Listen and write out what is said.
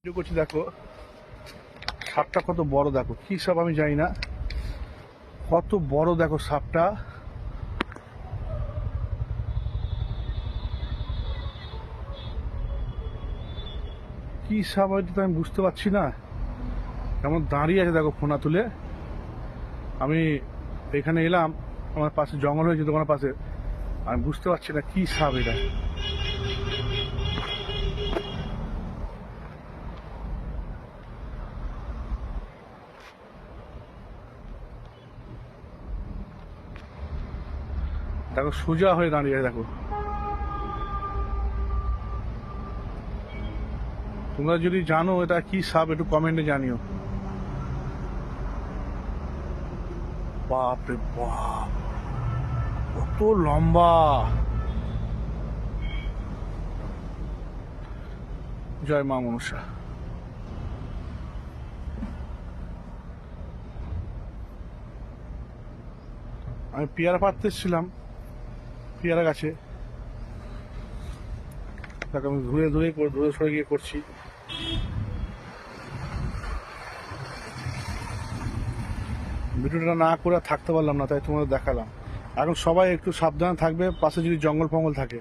Video করছি, দেখো সাপটা কত বড়, দেখো কি সাপ আমি জানি না, কত বড় দেখো সাপটা। কি সাপ হয়তো তো আমি বুঝতে পারছি না, কেমন দাঁড়িয়ে আছে দেখো ফোনা তুলে। আমি এখানে এলাম, আমার পাশে জঙ্গল হয়েছে তোমার পাশে, আমি বুঝতে পারছি না কি সাপ এটা। দেখো সোজা হয়ে দাঁড়িয়ে আছে, দেখো তোমরা যদি জানো এটা কি সাপ একটু কমেন্টে জানিও। বাপ রে বাপ, কত লম্বা। জয় মা মনসা। আমি পেয়ারা পাড়তে এসেছিলাম পেয়ারা গাছে, তাকে আমি ধুয়ে ধুয়ে ধুয়ে সরে গিয়ে করছি। ভিডিওটা না করে থাকতে পারলাম না, তাই তোমাদের দেখালাম। এখন সবাই একটু সাবধানে থাকবে, পাশে যদি জঙ্গল ফঙ্গল থাকে।